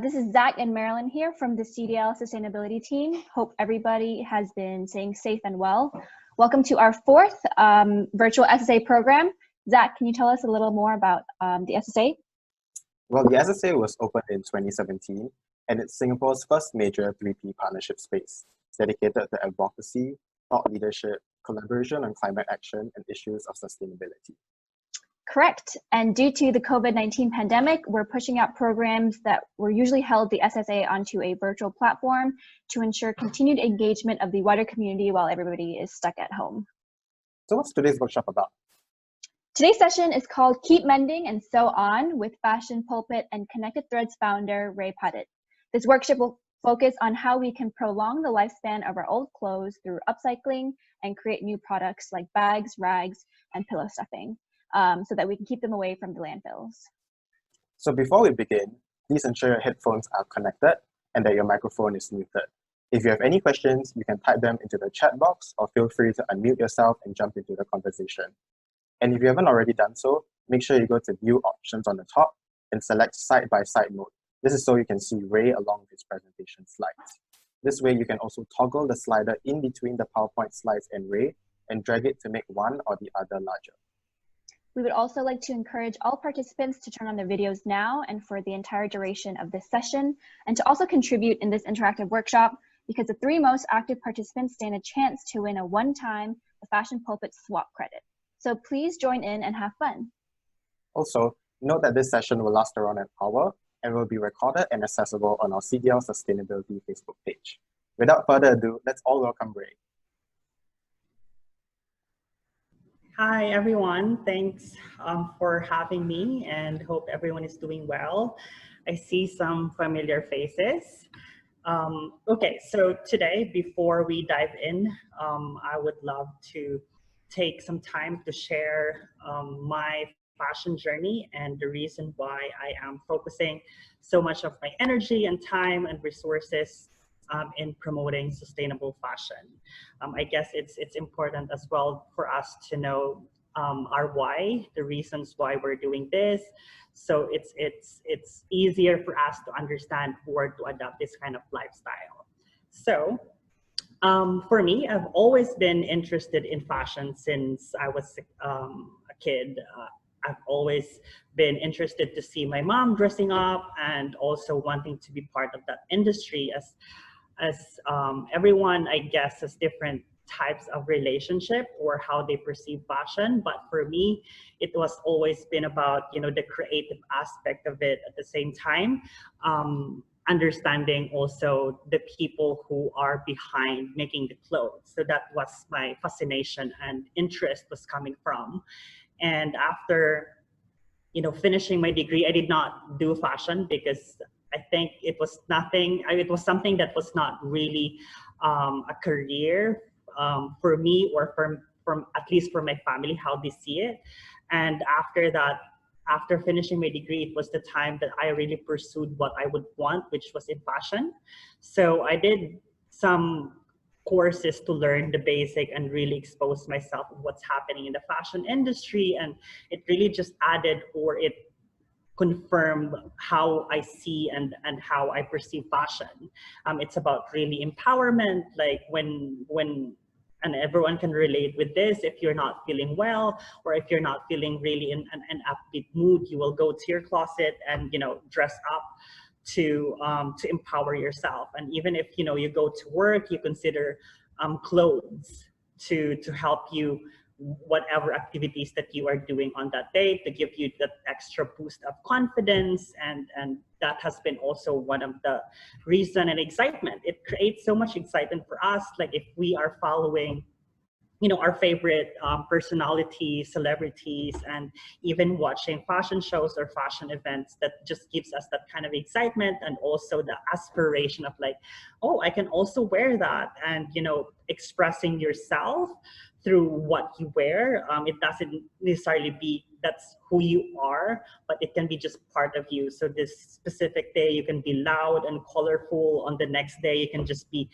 This is Zach and Marilyn here from the CDL Sustainability Team. Hope everybody has been staying safe and well. Welcome to our fourth virtual SSA program. Zach, can you tell us a little more about the SSA? Well, the SSA was opened in 2017, and it's Singapore's first major 3P partnership space, dedicated to advocacy, thought leadership, collaboration on climate action, and issues of sustainability. Correct. And due to the COVID-19 pandemic, we're pushing out programs that were usually held the SSA onto a virtual platform to ensure continued engagement of the wider community while everybody is stuck at home. So what's today's workshop about? Today's session is called Keep Mending and So On with Fashion Pulpit and Connected Threads founder Raye Padit. This workshop will focus on how we can prolong the lifespan of our old clothes through upcycling and create new products like bags, rags, and pillow stuffing. So that we can keep them away from the landfills. So before we begin, please ensure your headphones are connected and that your microphone is muted. If you have any questions, you can type them into the chat box or feel free to unmute yourself and jump into the conversation. And if you haven't already done so, make sure you go to View Options on the top and select Side-by-Side Mode. This is so you can see Raye along with his presentation slides. This way you can also toggle the slider in between the PowerPoint slides and Raye and drag it to make one or the other larger. We would also like to encourage all participants to turn on their videos now and for the entire duration of this session, and to also contribute in this interactive workshop, because the 3 most active participants stand a chance to win a one-time Fashion Pulpit swap credit. So please join in and have fun. Also, note that this session will last around an hour and will be recorded and accessible on our CDL Sustainability Facebook page. Without further ado, let's all welcome Raye. Hi, everyone. Thanks for having me and hope everyone is doing well. I see some familiar faces. Okay, so today, before we dive in, I would love to take some time to share my fashion journey and the reason why I am focusing so much of my energy and time and resources in promoting sustainable fashion. I guess it's important as well for us to know our why, the reasons why we're doing this. So it's easier for us to understand or to adopt this kind of lifestyle. So for me, I've always been interested in fashion since I was a kid. I've always been interested to see my mom dressing up and also wanting to be part of that industry as everyone, I guess, has different types of relationship or how they perceive fashion. But for me, it was always been about, the creative aspect of it at the same time, understanding also the people who are behind making the clothes. So that was my fascination and interest was coming from. And after, finishing my degree, I did not do fashion because I think it was something that was not really a career for me or from at least for my family, how they see it. And after that, after finishing my degree, it was the time that I really pursued what I would want, which was in fashion. So I did some courses to learn the basic and really expose myself to what's happening in the fashion industry. And it really just added or it confirmed how I see and how I perceive fashion. It's about really empowerment, like when and everyone can relate with this. If you're not feeling well, or if you're not feeling really in an upbeat mood, you will go to your closet and dress up to empower yourself. And even if you go to work, you consider clothes to help you whatever activities that you are doing on that day, to give you that extra boost of confidence. And that has been also one of the reason and excitement. It creates so much excitement for us. Like if we are following our favorite personalities, celebrities, and even watching fashion shows or fashion events, that just gives us that kind of excitement and also the aspiration of like, oh, I can also wear that. And expressing yourself through what you wear. It doesn't necessarily be that's who you are, but it can be just part of you. So this specific day you can be loud and colorful. On the next day you can just be,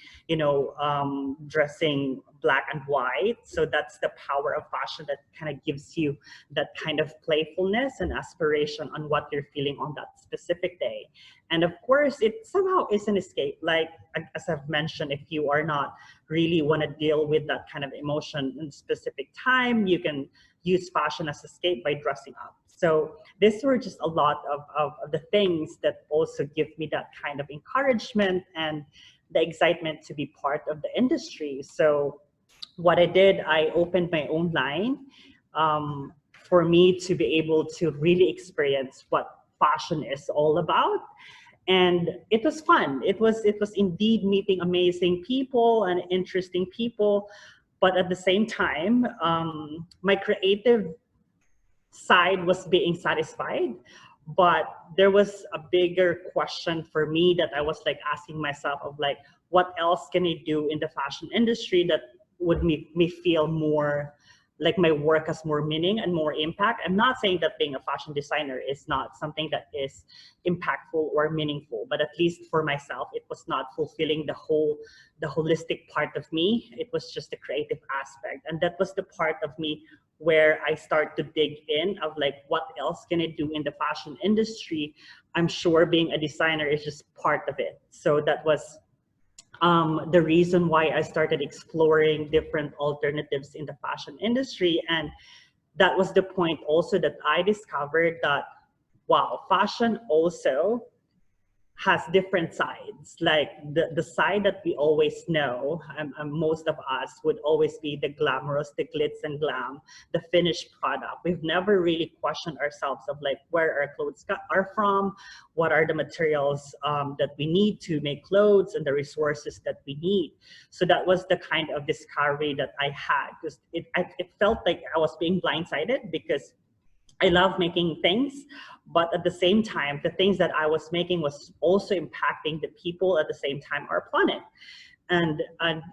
dressing black and white. So that's the power of fashion that kind of gives you that kind of playfulness and aspiration on what you're feeling on that specific day. And of course, it somehow is an escape. Like, as I've mentioned, if you are not really want to deal with that kind of emotion in a specific time, you can use fashion as escape by dressing up. So these were just a lot of the things that also give me that kind of encouragement and the excitement to be part of the industry. So what I did, I opened my own line for me to be able to really experience what fashion is all about. And it was fun. It was indeed meeting amazing people and interesting people. But at the same time, my creative side was being satisfied. But there was a bigger question for me that I was like asking myself of like, what else can I do in the fashion industry that would make me feel more like my work has more meaning and more impact? I'm not saying that being a fashion designer is not something that is impactful or meaningful, but at least for myself, it was not fulfilling the holistic part of me. It was just the creative aspect. And that was the part of me where I start to dig in of like, what else can I do in the fashion industry? I'm sure being a designer is just part of it. So that was the reason why I started exploring different alternatives in the fashion industry. And that was the point also that I discovered that, wow, fashion also has different sides. Like the side that we always know, most of us would always be the glamorous, the glitz and glam, the finished product. We've never really questioned ourselves of like where our clothes are from, what are the materials that we need to make clothes, and the resources that we need. So that was the kind of discovery that I had, because it felt like I was being blindsided, because I love making things, but at the same time, the things that I was making was also impacting the people at the same time, our planet. And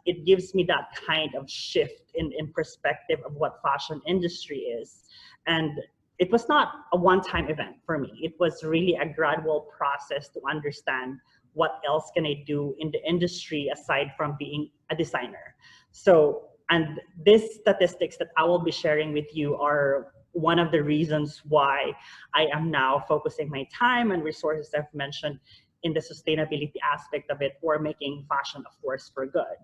it gives me that kind of shift in perspective of what fashion industry is. And it was not a one-time event for me. It was really a gradual process to understand what else can I do in the industry aside from being a designer. So, and these statistics that I will be sharing with you are one of the reasons why I am now focusing my time and resources I've mentioned in the sustainability aspect of it, or making fashion a force for good.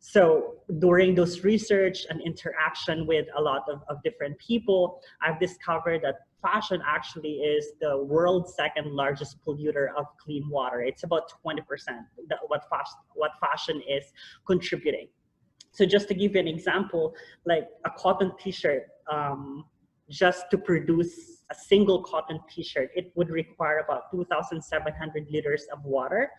So during those research and interaction with a lot of different people, I've discovered that fashion actually is the world's second largest polluter of clean water. It's about 20% what fashion is contributing. So just to give you an example, like a cotton t-shirt, just to produce a single cotton t-shirt, it would require about 2,700 liters of water.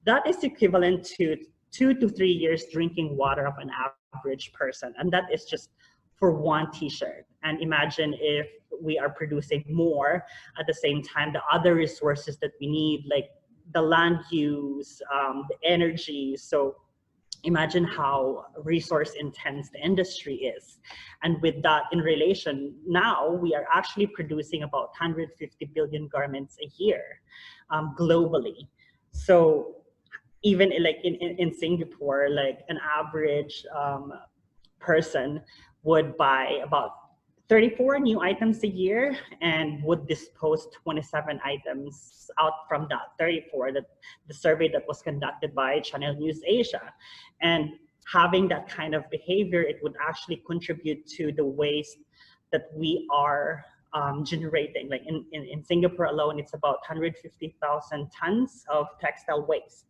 That is equivalent to 2 to 3 years drinking water of an average person. And that is just for one t-shirt. And imagine if we are producing more at the same time, the other resources that we need, like the land use, the energy. So imagine how resource intense the industry is. And with that in relation, now we are actually producing about 150 billion garments a year globally. So even like in Singapore, like an average person would buy about 34 new items a year and would dispose 27 items out from that 34, that the survey that was conducted by Channel News Asia. And having that kind of behavior, it would actually contribute to the waste that we are generating. Like in Singapore alone, it's about 150,000 tons of textile waste.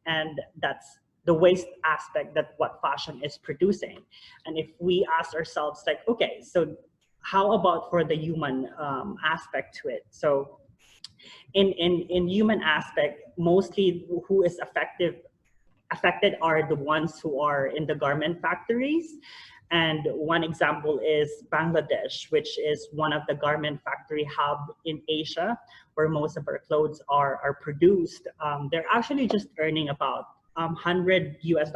And that's the waste aspect that what fashion is producing. And if we ask ourselves like, okay, so how about for the human aspect to it? So in human aspect, mostly who is affected are the ones who are in the garment factories. And one example is Bangladesh, which is one of the garment factory hub in Asia, where most of our clothes are produced. They're actually just earning about $100 US.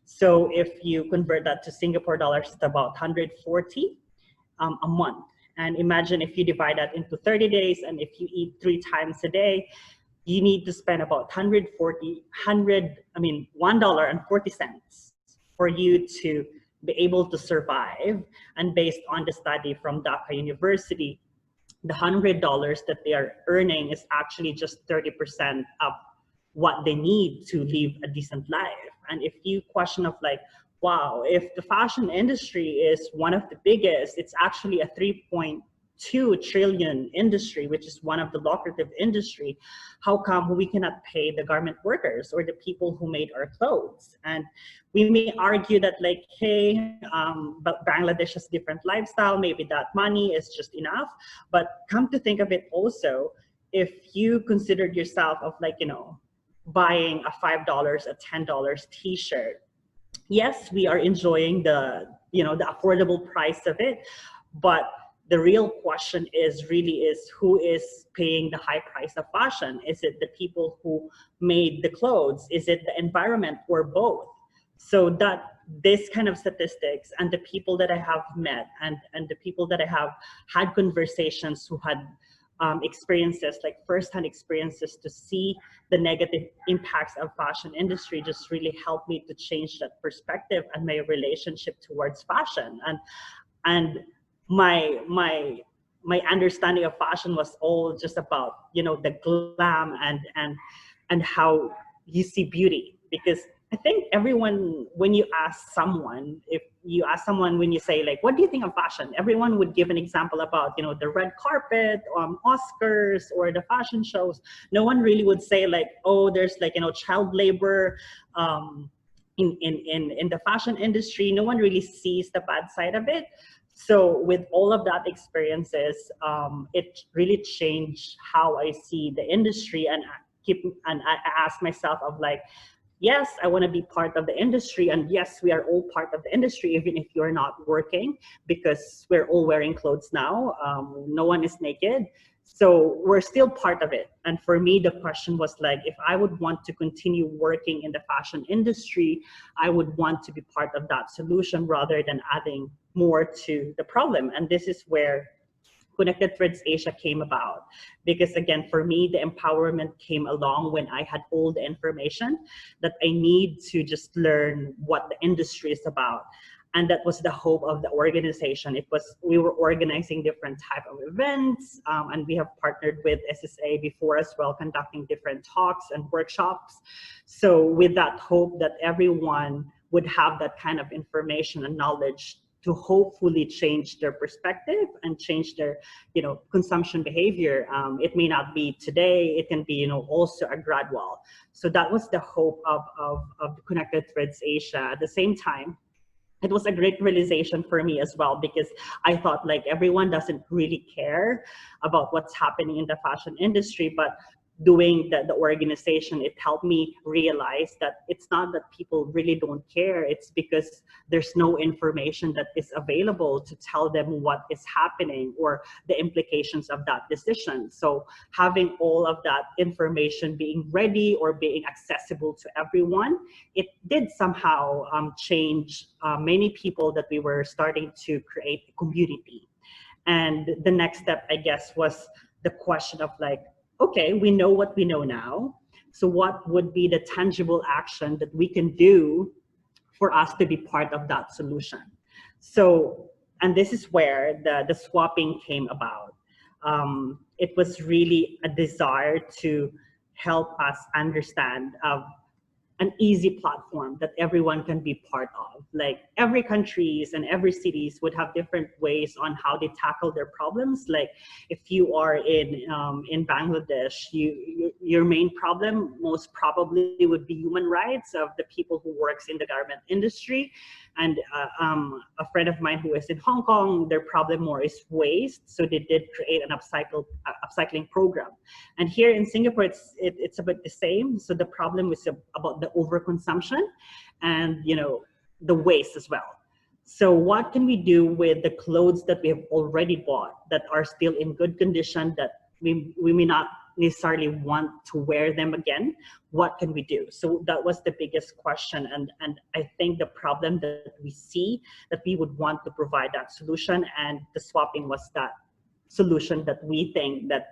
So if you convert that to Singapore dollars, it's about 140 a month. And imagine if you divide that into 30 days, and if you eat 3 times a day, you need to spend about $1.40 for you to be able to survive. And based on the study from Dhaka University, the $100 that they are earning is actually just 30% of what they need to live a decent life. And if you question of like, wow, if the fashion industry is one of the biggest, it's actually a 3.2 trillion industry, which is one of the lucrative industry, how come we cannot pay the garment workers or the people who made our clothes? And we may argue that like, hey, but Bangladesh has different lifestyle, maybe that money is just enough. But come to think of it also, if you considered yourself of like, you know, buying a $5, a $10 t-shirt, yes, we are enjoying the, you know, the affordable price of it, but the real question is who is paying the high price of fashion? Is it the people who made the clothes? Is it the environment, or both? So that this kind of statistics, and the people that I have met, and the people that I have had conversations who had experiences, like first-hand experiences, to see the negative impacts of fashion industry just really helped me to change that perspective and my relationship towards fashion. And my understanding of fashion was all just about, you know, the glam and how you see beauty. Because I think everyone, when you ask someone, if you ask someone, when you say like, what do you think of fashion? Everyone would give an example about, you know, the red carpet, Oscars, or the fashion shows. No one really would say like, oh, there's like, you know, child labor in the fashion industry. No one really sees the bad side of it. So with all of that experiences, it really changed how I see the industry, and I ask myself of like, yes, I want to be part of the industry, and yes, we are all part of the industry, even if you're not working, because we're all wearing clothes now. No one is naked. So we're still part of it. And for me, the question was like, if I would want to continue working in the fashion industry, I would want to be part of that solution rather than adding more to the problem. And this is where Connected Threads Asia came about. Because again, for me, the empowerment came along when I had all the information that I need to just learn what the industry is about. And that was the hope of the organization. We were organizing different type of events, and we have partnered with SSA before as well, conducting different talks and workshops. So with that hope that everyone would have that kind of information and knowledge to hopefully change their perspective and change their, you know, consumption behavior. It may not be today, it can be, you know, also a gradual. So that was the hope of Connected Threads Asia. At the same time, it was a great realization for me as well, because I thought like everyone doesn't really care about what's happening in the fashion industry, but doing the organization, it helped me realize that it's not that people really don't care, it's because there's no information that is available to tell them what is happening or the implications of that decision. So having all of that information being ready or being accessible to everyone, it did somehow change many people that we were starting to create a community. And the next step, I guess, was the question of like, okay, we know what we know now. So what would be the tangible action that we can do for us to be part of that solution? So, and this is where the swapping came about. It was really a desire to help us understand an easy platform that everyone can be part of. Like every countries and every cities would have different ways on how they tackle their problems. Like if you are in Bangladesh, your main problem most probably would be human rights of the people who works in the garment industry. And a friend of mine who is in Hong Kong, their problem more is waste. So they did create an upcycling program. And here in Singapore, it's about the same. So the problem is about the overconsumption and, you know, the waste as well. So what can we do with the clothes that we have already bought that are still in good condition, that we may not necessarily want to wear them again, what can we do? So that was the biggest question. And I think the problem that we see, that we would want to provide that solution, and the swapping was that solution that we think that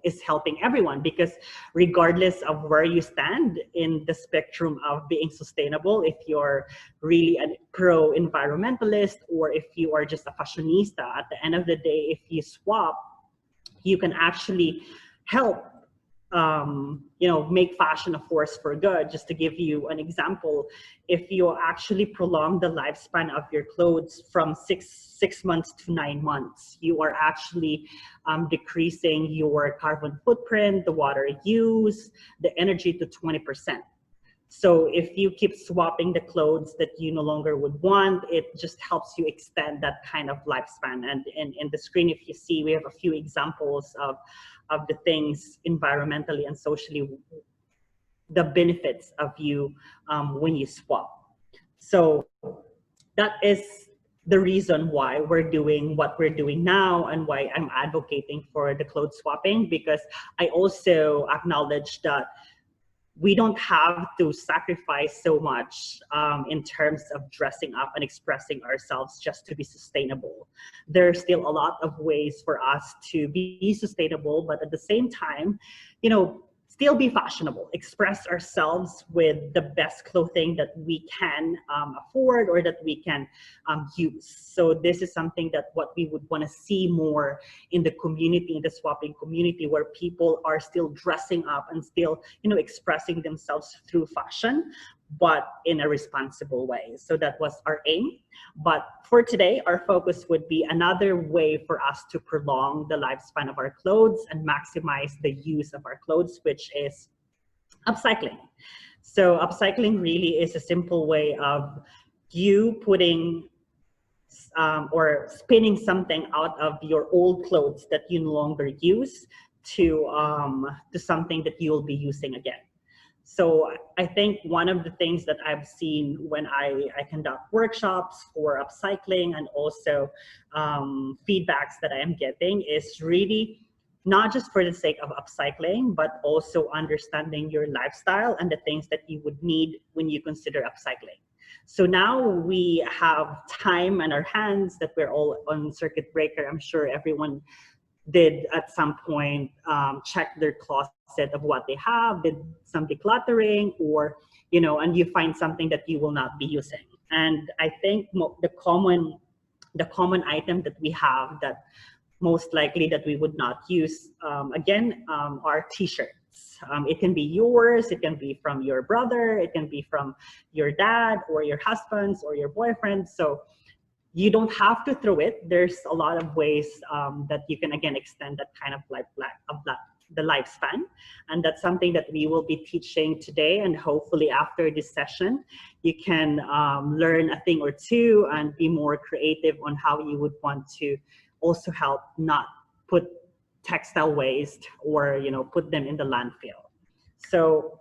is helping everyone, because regardless of where you stand in the spectrum of being sustainable, if you're really a pro-environmentalist or if you are just a fashionista, at the end of the day, if you swap, you can actually help make fashion a force for good. Just to give you an example, if you actually prolong the lifespan of your clothes from six months to 9 months, you are actually decreasing your carbon footprint, the water use, the energy to 20%. So if you keep swapping the clothes that you no longer would want, it just helps you extend that kind of lifespan. And in the screen, if you see, we have a few examples of the things environmentally and socially, the benefits of you when you swap. So that is the reason why we're doing what we're doing now, and why I'm advocating for the clothes swapping, because I also acknowledge that we don't have to sacrifice so much in terms of dressing up and expressing ourselves just to be sustainable. There's still a lot of ways for us to be sustainable, but at the same time, still be fashionable, express ourselves with the best clothing that we can afford or that we can use. So this is something that what we would want to see more in the community, in the swapping community, where people are still dressing up and still, expressing themselves through fashion, but in a responsible way. So that was our aim. But for today, our focus would be another way for us to prolong the lifespan of our clothes and maximize the use of our clothes, which is upcycling. So upcycling really is a simple way of you putting or spinning something out of your old clothes that you no longer use to something that you will be using again. So I think one of the things that I've seen when I conduct workshops for upcycling, and also feedbacks that I am getting, is really not just for the sake of upcycling, but also understanding your lifestyle and the things that you would need when you consider upcycling. So now we have time in our hands that we're all on circuit breaker. I'm sure everyone did at some point check their closet of what they have, did some decluttering, or and you find something that you will not be using. And I think the common item that we have that most likely that we would not use again are t-shirts. It can be yours, it can be from your brother, it can be from your dad or your husband's or your boyfriend. So you don't have to throw it. There's a lot of ways that you can again extend that kind of the lifespan, and that's something that we will be teaching today. And hopefully after this session, you can learn a thing or two and be more creative on how you would want to also help not put textile waste or put them in the landfill. So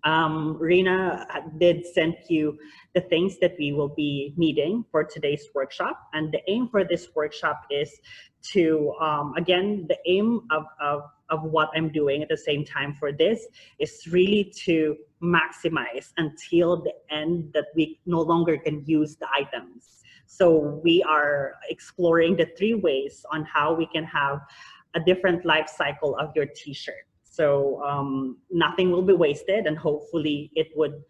Rina did send you the things that we will be needing for today's workshop. And the aim for this workshop is to, again, the aim of what I'm doing at the same time for this is really to maximize until the end that we no longer can use the items. So we are exploring the 3 ways on how we can have a different life cycle of your t-shirt. So nothing will be wasted, and hopefully it would,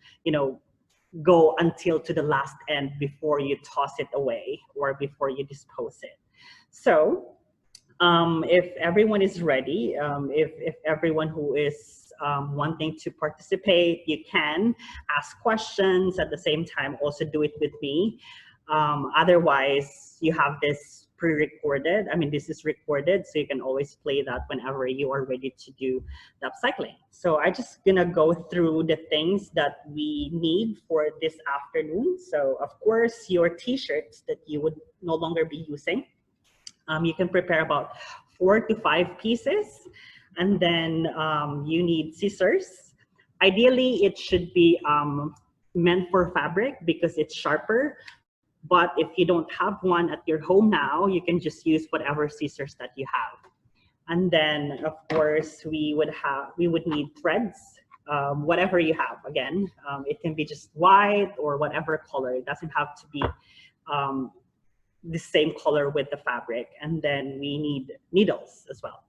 go until to the last end before you toss it away or before you dispose it. So if everyone is ready, if everyone who is wanting to participate, you can ask questions at the same time, also do it with me. Otherwise, you have this pre-recorded. I mean, this is recorded, so you can always play that whenever you are ready to do the upcycling. So I'm just gonna go through the things that we need for this afternoon. So of course, your t-shirts that you would no longer be using. You can prepare about 4 to 5 pieces, and then you need scissors. Ideally, it should be meant for fabric because it's sharper. But if you don't have one at your home now, you can just use whatever scissors that you have. And then of course we would need threads, whatever you have. Again, it can be just white or whatever color. It doesn't have to be the same color with the fabric. And then we need needles as well.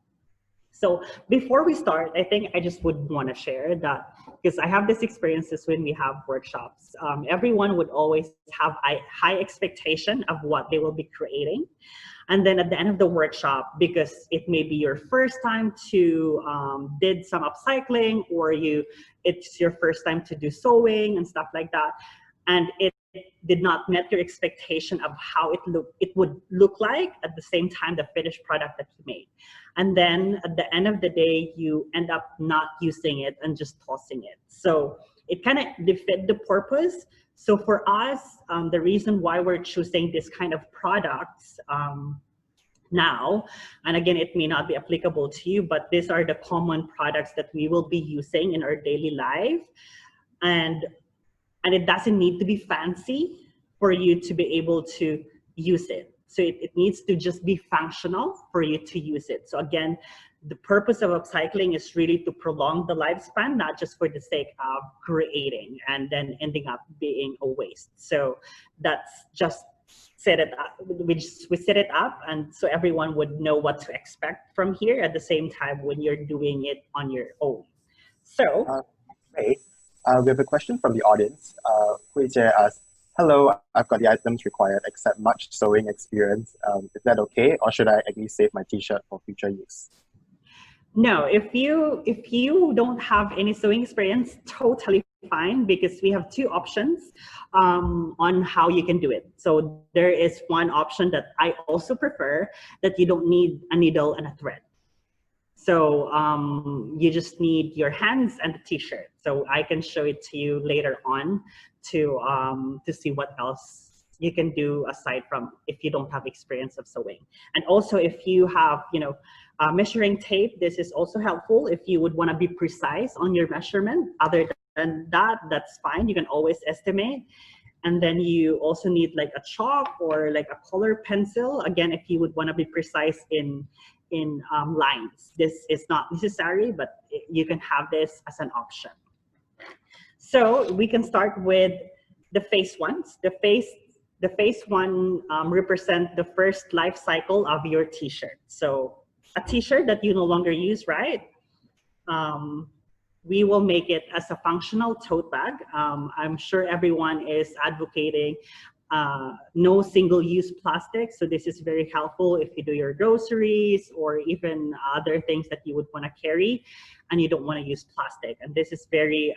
So before we start, I think I just would want to share that, because I have this experiences when we have workshops. Everyone would always have a high expectation of what they will be creating. And then at the end of the workshop, because it may be your first time to did some upcycling, or it's your first time to do sewing and stuff like that, and it did not met your expectation of how it would look like at the same time the finished product that you made. And then at the end of the day, you end up not using it and just tossing it. So it kind of defeated the purpose. So for us, the reason why we're choosing this kind of products now, and again, it may not be applicable to you, but these are the common products that we will be using in our daily life. And it doesn't need to be fancy for you to be able to use it. So it needs to just be functional for you to use it. So again, the purpose of upcycling is really to prolong the lifespan, not just for the sake of creating and then ending up being a waste. So that's just set it up. We set it up, and so everyone would know what to expect from here at the same time when you're doing it on your own. So we have a question from the audience. Hui Jie asks, hello, I've got the items required except much sewing experience. Is that okay, or should I at least save my t-shirt for future use? No, if you don't have any sewing experience, totally fine, because we have two options on how you can do it. So there is one option that I also prefer, that you don't need a needle and a thread. So you just need your hands and the t-shirt. So I can show it to you later on to see what else you can do aside from if you don't have experience of sewing. And also if you have, measuring tape, this is also helpful if you would want to be precise on your measurement. Other than that, that's fine. You can always estimate. And then you also need like a chalk or like a color pencil. Again, if you would want to be precise in lines. This is not necessary, but you can have this as an option. So we can start with the phase ones. The phase one represent the first life cycle of your t-shirt. So a t-shirt that you no longer use, right? We will make it as a functional tote bag. I'm sure everyone is advocating no single-use plastic. So this is very helpful if you do your groceries or even other things that you would want to carry and you don't want to use plastic. And this is very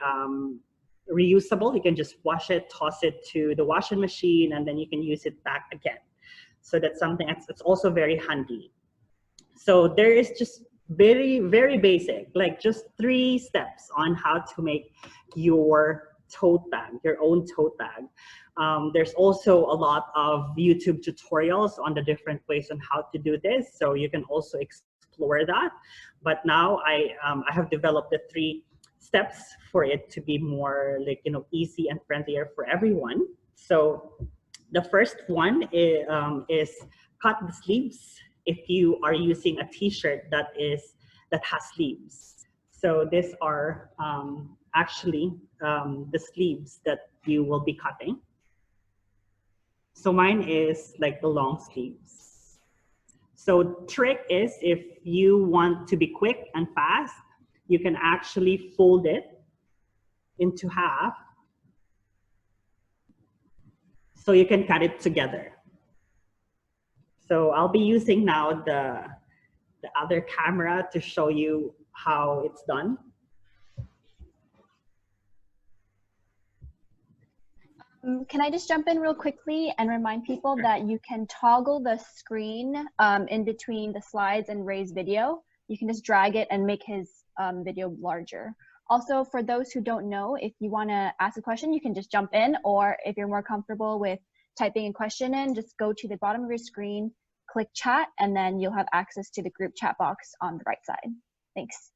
reusable. You can just wash it, toss it to the washing machine, and then you can use it back again. So that's something that's also very handy. So there is just very, very basic, like just 3 steps on how to make your tote bag, your own tote bag. There's also a lot of YouTube tutorials on the different ways on how to do this. So you can also explore that. But now I have developed the 3 steps for it to be more like, easy and friendlier for everyone. So the first one is cut the sleeves if you are using a t-shirt that has sleeves. So these are actually the sleeves that you will be cutting. So mine is like the long sleeves. So trick is, if you want to be quick and fast, you can actually fold it into half so you can cut it together. So I'll be using now the other camera to show you how it's done. Can I just jump in real quickly and remind people that you can toggle the screen in between the slides and Ray's video. You can just drag it and make his video larger. Also, for those who don't know, if you want to ask a question, you can just jump in, or if you're more comfortable with typing a question in, just go to the bottom of your screen, click chat, and then you'll have access to the group chat box on the right side. Thanks.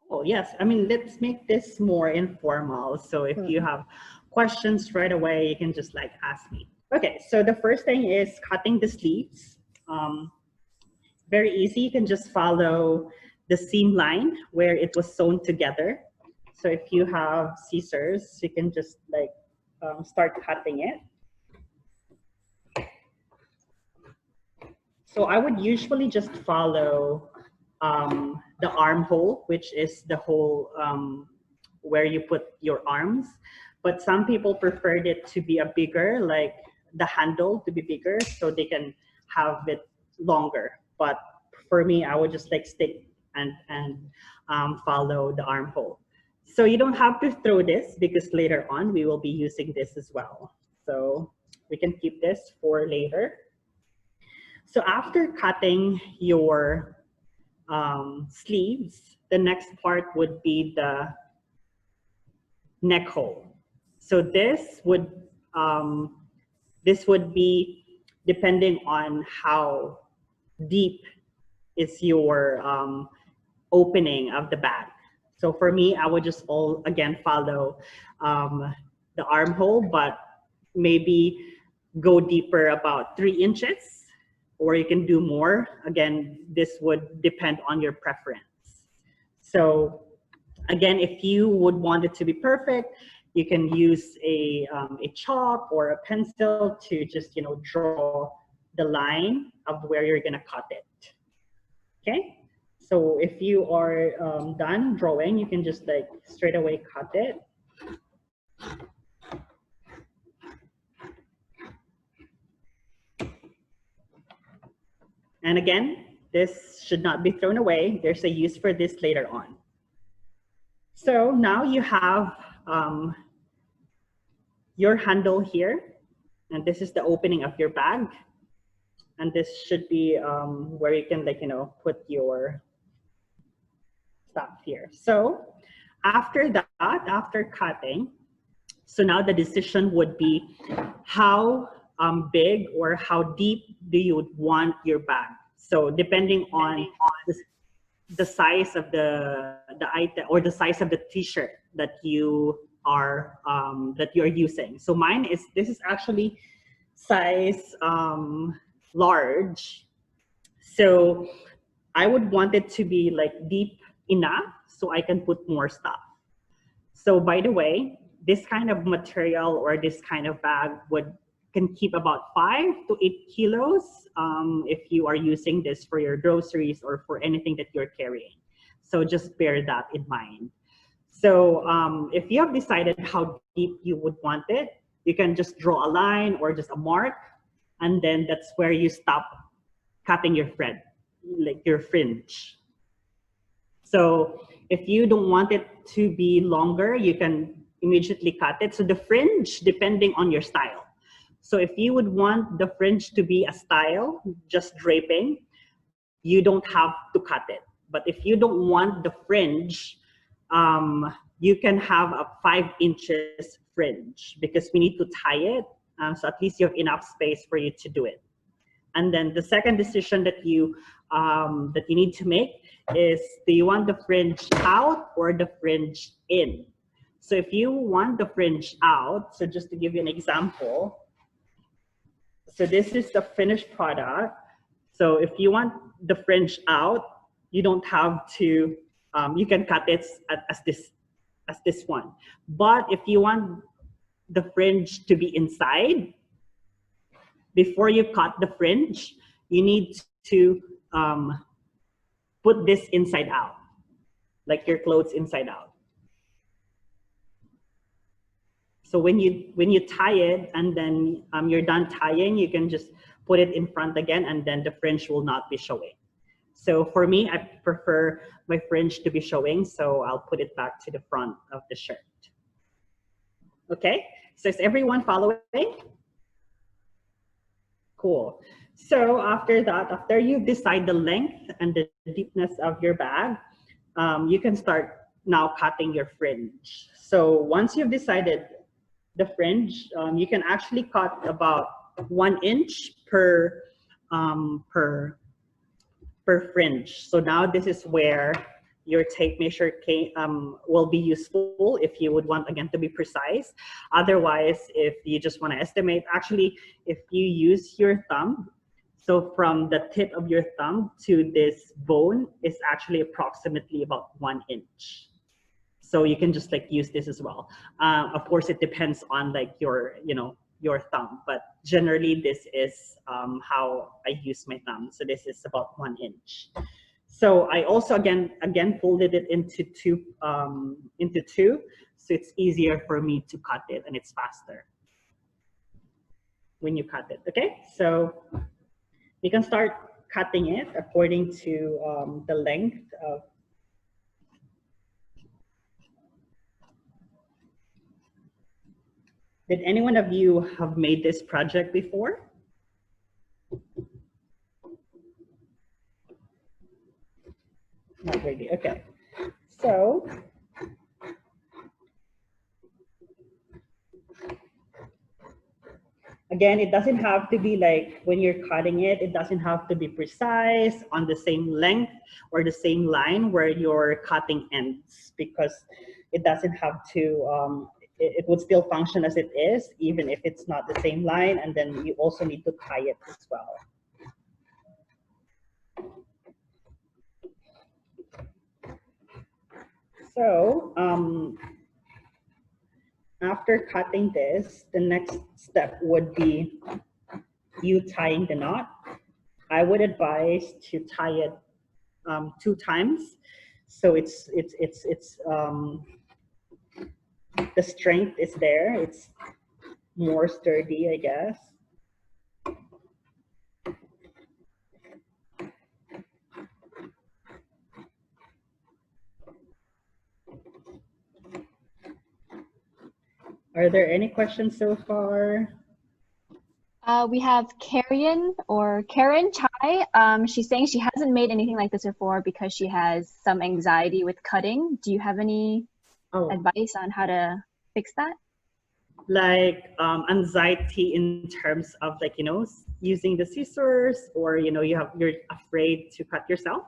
Cool. Yes, I mean, let's make this more informal. So if you have questions right away, you can just like ask me. Okay, so the first thing is cutting the sleeves. very easy. You can just follow the seam line where it was sewn together. So if you have scissors, you can just like start cutting it. So I would usually just follow the armhole, which is the hole where you put your arms. But some people preferred it to be a bigger, like the handle to be bigger so they can have it longer. But for me, I would just like stick and follow the armhole. So you don't have to throw this because later on we will be using this as well. So we can keep this for later. So after cutting your sleeves, the next part would be the neck hole. So this would be depending on how deep is your opening of the bag. So for me, I would just again follow the armhole, but maybe go deeper about 3 inches, or you can do more. Again, this would depend on your preference. So again, if you would want it to be perfect, you can use a chalk or a pencil to just, you know, draw the line of where you're gonna cut it. Okay, so if you are done drawing, you can just like straight away cut it. And again, this should not be thrown away. There's a use for this later on. So now you have your handle here, and this is the opening of your bag. And this should be where you can, like, you know, put your stuff here. So after that, after cutting, so now the decision would be how big or how deep do you want your bag. So depending on the size of the item or the size of the t-shirt that you are using. So mine is, this is actually size large. So I would want it to be like deep enough so I can put more stuff. So by the way, this kind of material or this kind of bag can keep about 5 to 8 kilos if you are using this for your groceries or for anything that you're carrying. So just bear that in mind. So if you have decided how deep you would want it, you can just draw a line or just a mark, and then that's where you stop cutting your thread, like your fringe. So if you don't want it to be longer, you can immediately cut it. So the fringe, depending on your style. So if you would want the fringe to be a style, just draping, you don't have to cut it. But if you don't want the fringe, you can have a 5 inches fringe because we need to tie it. So at least you have enough space for you to do it. And then the second decision that you need to make is, do you want the fringe out or the fringe in? So if you want the fringe out, so just to give you an example, so this is the finished product. So if you want the fringe out, you don't have to, you can cut it as this one. But if you want the fringe to be inside, before you cut the fringe, you need to put this inside out, like your clothes inside out. So when you tie it and then you're done tying, you can just put it in front again, and then the fringe will not be showing. So for me, I prefer my fringe to be showing, so I'll put it back to the front of the shirt. Okay, so is everyone following? Cool. So after that, after you decide the length and the deepness of your bag, you can start now cutting your fringe. So once you've decided the fringe, you can actually cut about 1 inch per fringe. So now this is where your tape measure will be useful if you would want, again, to be precise. Otherwise, if you just want to estimate, actually, if you use your thumb, So from the tip of your thumb to this bone is actually approximately about 1 inch. So you can just like use this as well. Of course, it depends on like your, your thumb, but generally this is how I use my thumb. So this is about 1 inch. So I also again folded it into two, so it's easier for me to cut it and it's faster when you cut it. Okay, so we can start cutting it according to the length of. Did any one of you have made this project before? Not really, okay. So, again, it doesn't have to be like, when you're cutting it, it doesn't have to be precise on the same length or the same line where your cutting ends, because it doesn't have to, it would still function as it is, even if it's not the same line, and then you also need to tie it as well. So, after cutting this, the next step would be you tying the knot. I would advise to tie it 2 times, so it's the strength is there. It's more sturdy, I guess. Are there any questions so far? We have Karen Chai. She's saying she hasn't made anything like this before because she has some anxiety with cutting. Do you have any advice on how to fix that? Like anxiety in terms of like, using the scissors, or you're afraid to cut yourself?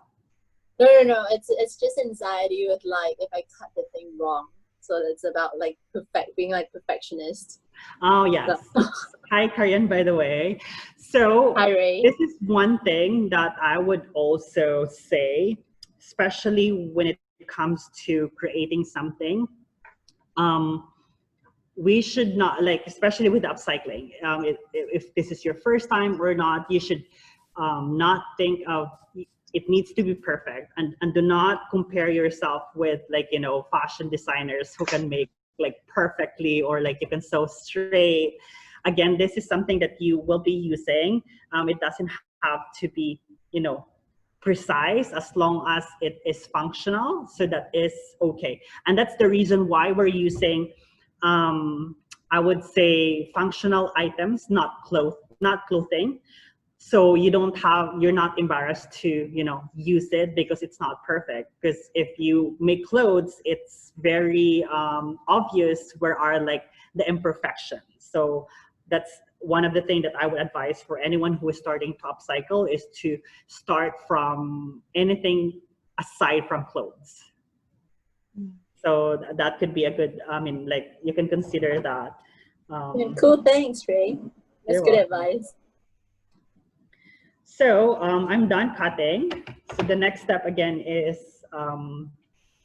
No. It's just anxiety with like if I cut the thing wrong. So it's about like being like perfectionist. Oh yes. So. Hi Karen, by the way. So hi, Ray. This is one thing that I would also say, especially when it comes to creating something. We should not, like, especially with upcycling, if this is your first time or not, you should not think of it needs to be perfect, and do not compare yourself with like, fashion designers who can make like perfectly, or like you can sew straight. Again, this is something that you will be using. It doesn't have to be, precise, as long as it is functional. So that is okay. And that's the reason why we're using, I would say, functional items, not clothing. So you're not embarrassed to, use it because it's not perfect. Because if you make clothes, it's very obvious where are like the imperfections. So that's one of the things that I would advise for anyone who is starting to upcycle, is to start from anything aside from clothes. So that could be a good, like you can consider that. Yeah, cool, thanks, Ray. That's good advice. So I'm done cutting. So the next step again is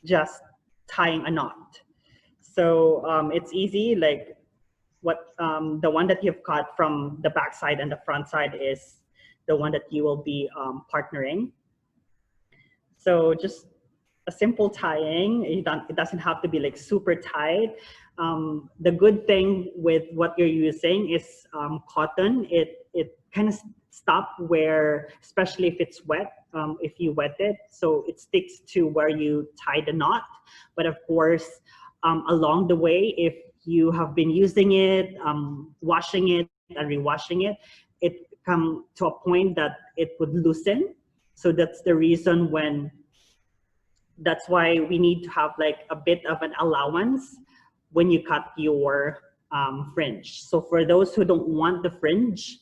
just tying a knot. So it's easy, like the one that you've cut from the back side and the front side is the one that you will be partnering. So just a simple tying. It doesn't have to be like super tight. The good thing with what you're using is cotton. It kind of stop where, especially if it's wet, if you wet it, so it sticks to where you tie the knot. But of course, along the way, if you have been using it, washing it and rewashing it, it come to a point that it would loosen. So that's the reason that's why we need to have like a bit of an allowance when you cut your fringe. So for those who don't want the fringe,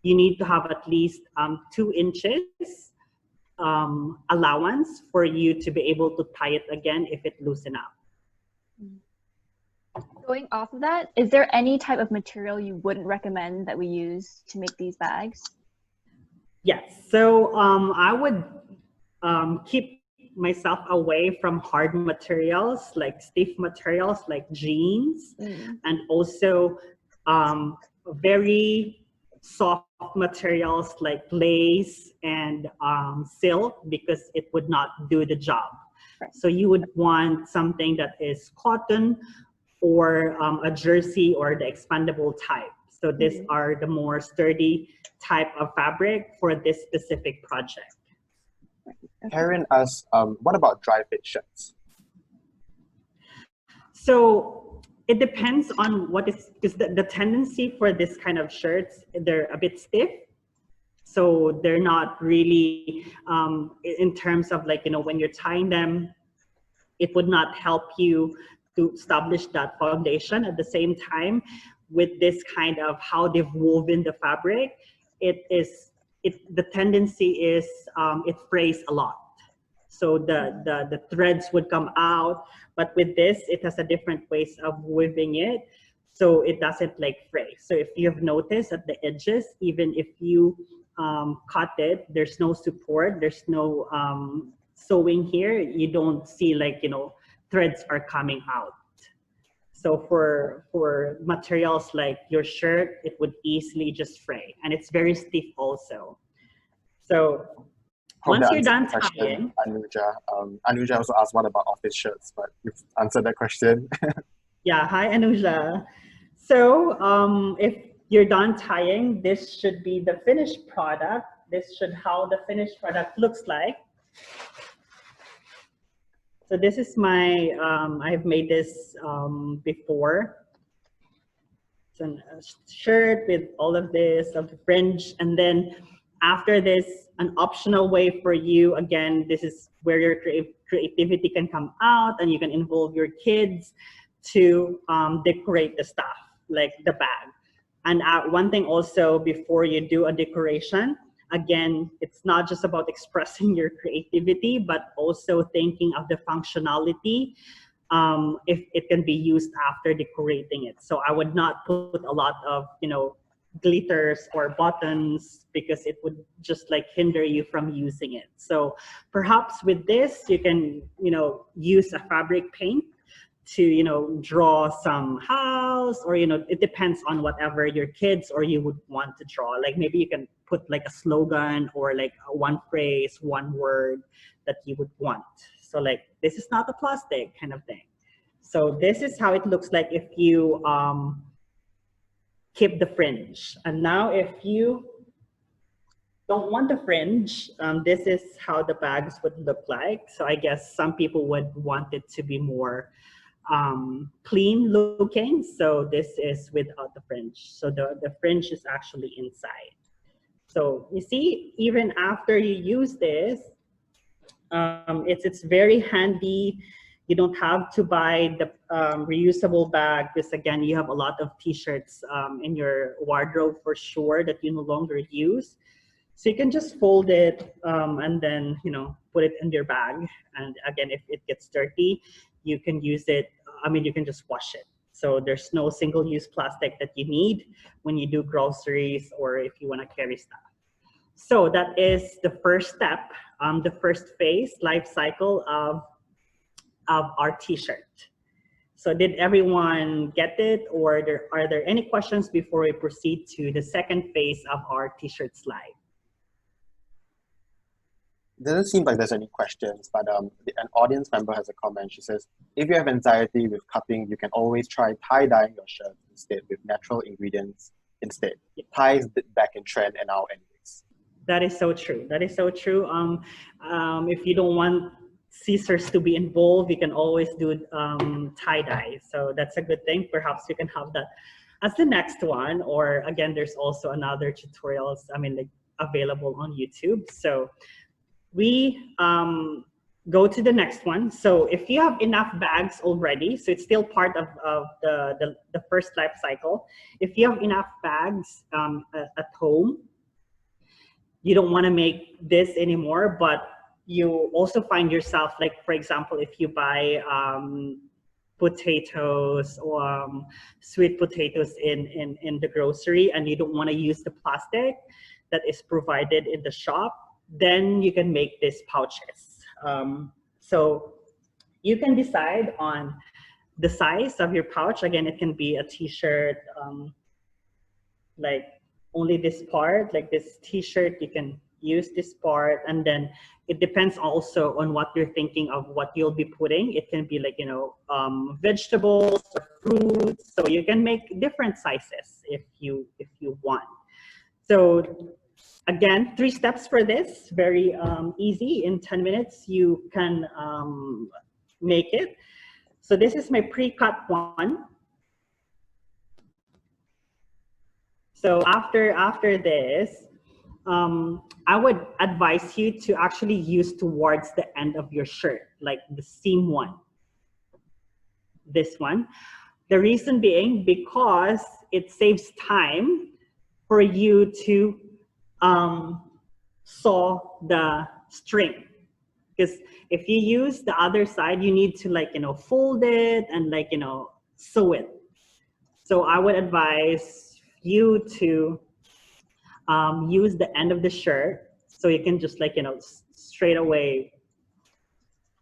you need to have at least 2 inches allowance for you to be able to tie it again if it loosen up. Going off of that, is there any type of material you wouldn't recommend that we use to make these bags? Yes. So I would keep myself away from hard materials, like stiff materials like jeans, and also very soft materials like lace and silk, because it would not do the job. Right. So you would want something that is cotton or a jersey or the expandable type. So these are the more sturdy type of fabric for this specific project. Karen asks, what about dry fit shirts? So it depends on what is, because the tendency for this kind of shirts, they're a bit stiff. So they're not really, in terms of like, when you're tying them, it would not help you to establish that foundation. At the same time, with this kind of how they've woven the fabric, the tendency is it frays a lot. So the threads would come out, but with this, it has a different ways of weaving it, so it doesn't like fray. So if you've noticed at the edges, even if you cut it, there's no support, there's no sewing here, you don't see like, threads are coming out. So for materials like your shirt, it would easily just fray, and it's very stiff also. So Hope once that you're done answers the question, tying, Anuja. Anuja also asked, what about office shirts? But you've answered that question. yeah, hi Anuja. So if you're done tying, this should be the finished product. This should how the finished product looks like. So this is my, I've made this before. It's a shirt with all of this, of the fringe. And then after this, an optional way for you, again, this is where your creativity can come out, and you can involve your kids to decorate the stuff, like the bag. And one thing also, before you do a decoration, again, it's not just about expressing your creativity, but also thinking of the functionality, if it can be used after decorating it. So I would not put a lot of, glitters or buttons, because it would just like hinder you from using it. So perhaps with this, you can, use a fabric paint to, draw some house, or, it depends on whatever your kids or you would want to draw. Like maybe you can put like a slogan or like one phrase, one word that you would want. So like, this is not a plastic kind of thing. So this is how it looks like if you keep the fringe. And now if you don't want the fringe, this is how the bags would look like. So I guess some people would want it to be more clean looking. So this is without the fringe. So the fringe is actually inside. So you see, even after you use this, it's very handy. You don't have to buy the reusable bag, because again, you have a lot of t-shirts in your wardrobe for sure that you no longer use. So you can just fold it and then, put it in your bag. And again, if it gets dirty, you can use it. You can just wash it. So there's no single-use plastic that you need when you do groceries or if you want to carry stuff. So that is the first step, the first phase, life cycle of our t-shirt. So did everyone get it, or are there any questions before we proceed to the second phase of our t-shirt slide? Doesn't seem like there's any questions, but an audience member has a comment. She says, if you have anxiety with cutting, you can always try tie-dyeing your shirt instead with natural ingredients instead. Tie is back in trend and now anyways. That is so true. That is so true. If you don't want scissors to be involved, you can always do tie-dye. So that's a good thing. Perhaps you can have that as the next one. Or again, there's also another tutorials, like available on YouTube. So we go to the next one. So if you have enough bags already, so it's still part of the first life cycle. If you have enough bags at home, you don't want to make this anymore, but you also find yourself, like, for example, if you buy potatoes or sweet potatoes in the grocery and you don't want to use the plastic, that is provided in the shop, then you can make these pouches. So you can decide on the size of your pouch. Again, it can be a t-shirt, like only this part, like this t-shirt, you can use this part. And then it depends also on what you're thinking of what you'll be putting. It can be like, vegetables or fruits. So you can make different sizes if you want. So again, 3 steps for this, very easy. In 10 minutes, you can make it. So this is my pre-cut one. So after this, I would advise you to actually use towards the end of your shirt, like the seam one, this one. The reason being because it saves time for you to sew the string. Because if you use the other side, you need to fold it and sew it. So I would advise you to use the end of the shirt, so you can just straight away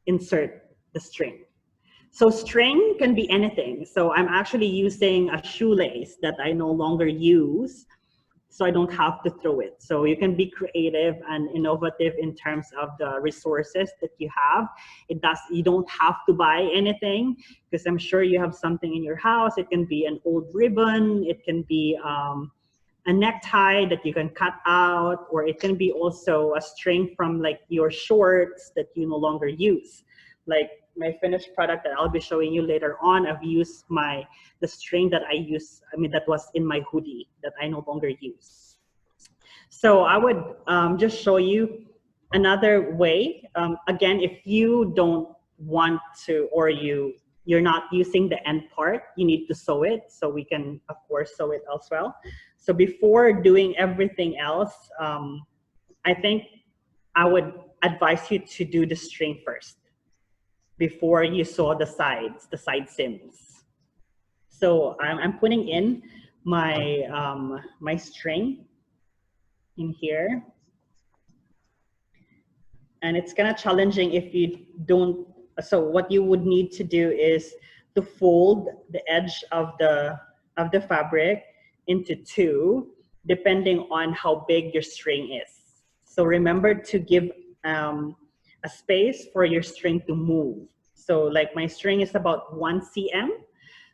insert the string. So string can be anything. So I'm actually using a shoelace that I no longer use, so I don't have to throw it. So you can be creative and innovative in terms of the resources that you have. You don't have to buy anything, because I'm sure you have something in your house. It can be an old ribbon, it can be a necktie that you can cut out, or it can be also a string from your shorts that you no longer use. Like my finished product that I'll be showing you later on, I've used the string that that was in my hoodie that I no longer use. So I would just show you another way. Again, if you don't want to, or you're not using the end part, you need to sew it. So we can, of course, sew it as well. So before doing everything else, I think I would advise you to do the string first before you sew the side seams. So I'm putting in my my string in here, and it's kind of challenging if you don't. So what you would need to do is to fold the edge of the fabric into 2, depending on how big your string is. So remember to give a space for your string to move. So like my string is about 1 cm.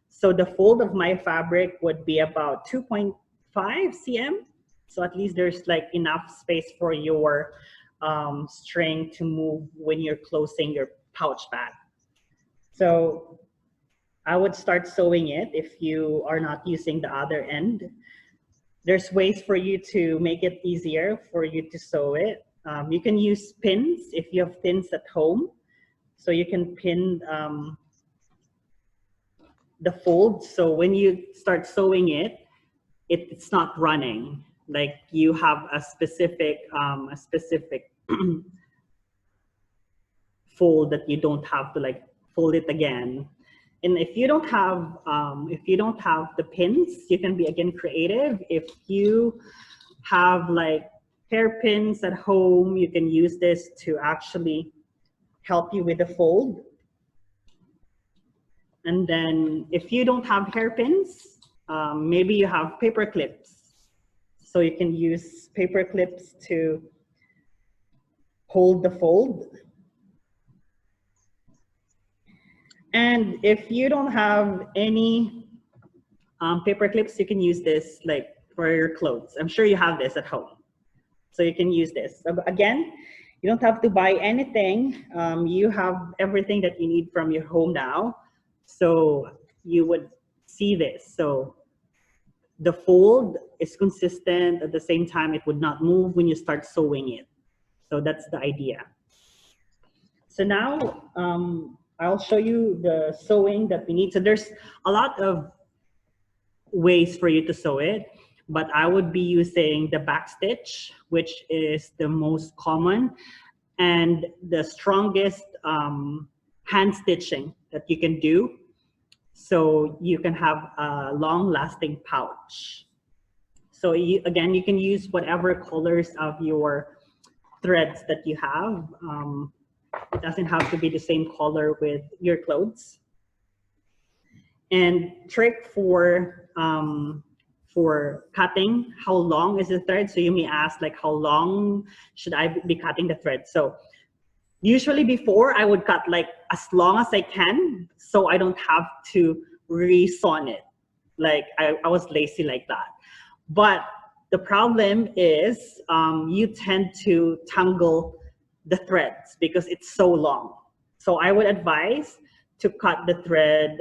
So the fold of my fabric would be about 2.5 cm. So at least there's enough space for your string to move when you're closing your pouch bag. So I would start sewing it if you are not using the other end. There's ways for you to make it easier for you to sew it. You can use pins if you have pins at home. So you can pin the fold. So when you start sewing it, it's not running. Like you have a specific fold that you don't have to fold it again. And if you don't have the pins, you can be again creative. If you have hairpins at home, you can use this to actually help you with the fold. And then if you don't have hairpins, maybe you have paper clips. So you can use paper clips to hold the fold. And if you don't have any paper clips, you can use this for your clothes. I'm sure you have this at home. So you can use this. Again, you don't have to buy anything. You have everything that you need from your home now. So you would see this. So the fold is consistent. At the same time, it would not move when you start sewing it. So that's the idea. So now I'll show you the sewing that we need. So there's a lot of ways for you to sew it, but I would be using the back stitch, which is the most common and the strongest hand stitching that you can do, so you can have a long-lasting pouch. So again, you can use whatever colors of your threads that you have. It doesn't have to be the same color with your clothes. And trick for cutting, how long is the thread? So you may ask, like, how long should I be cutting the thread? So usually before, I would cut like as long as I can, so I don't have to re-sew it. Like I was lazy like that. But the problem is you tend to tangle the threads because it's so long. So I would advise to cut the thread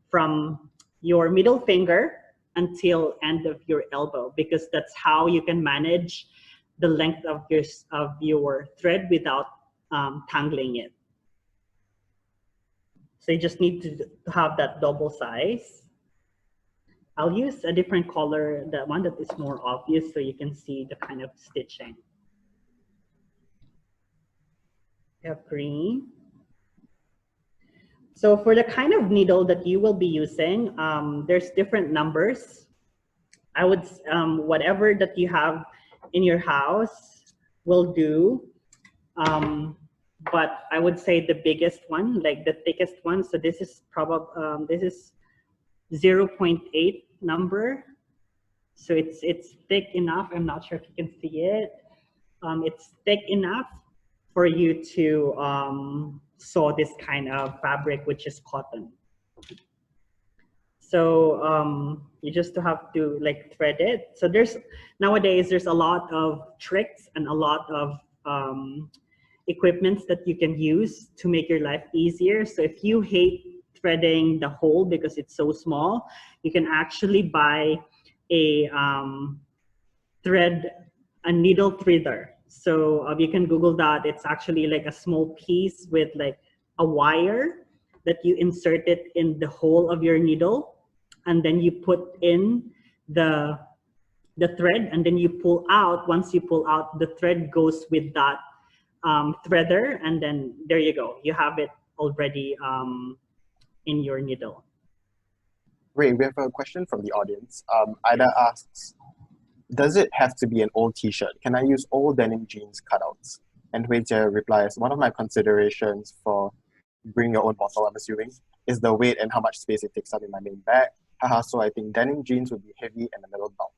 from your middle finger until end of your elbow, because that's how you can manage the length of your thread without tangling it. So you just need to have that double size. I'll use a different color, the one that is more obvious, so you can see the kind of stitching. We have green. So for the kind of needle that you will be using, there's different numbers. I would, whatever that you have in your house will do. But I would say the biggest one, like the thickest one. So this is probably, this is 0.8 number. So it's thick enough. I'm not sure if you can see it. It's thick enough for you to sew this kind of fabric, which is cotton. So you just have to like thread it. So nowadays there's a lot of tricks and a lot of equipments that you can use to make your life easier. So if you hate threading the hole because it's so small, you can actually buy a needle threader. So you can Google that. It's actually like a small piece with like a wire that you insert it in the hole of your needle, and then you put in the thread, and then you pull out. Once you pull out, the thread goes with that threader, and then there you go. You have it already in your needle. Ray, we have a question from the audience. Ida asks, does it have to be an old t-shirt? Can I use old denim jeans cutouts? And Huijie replies, one of my considerations for bring your own bottle, I'm assuming, is the weight and how much space it takes up in my main bag. Haha, so I think denim jeans would be heavy and a little bulk.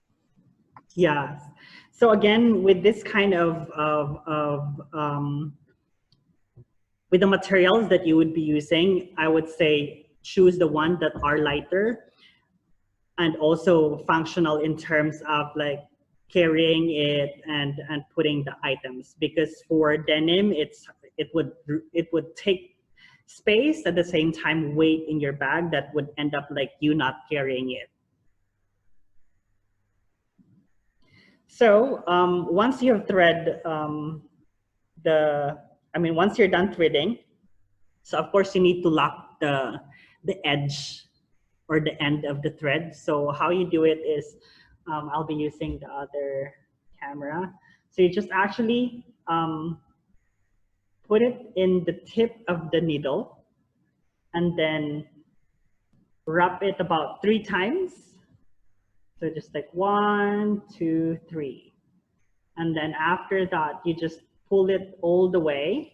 Yeah. So again, with this kind of with the materials that you would be using, I would say choose the ones that are lighter and also functional in terms of like carrying it and putting the items. Because for denim, it would take space, at the same time weight in your bag that would end up like you not carrying it. So once you have thread once you're done threading, so of course you need to lock the edge or the end of the thread. So how you do it is, I'll be using the other camera. So you just actually put it in the tip of the needle and then wrap it about 3 times. So just like 1, 2, 3. And then after that, you just pull it all the way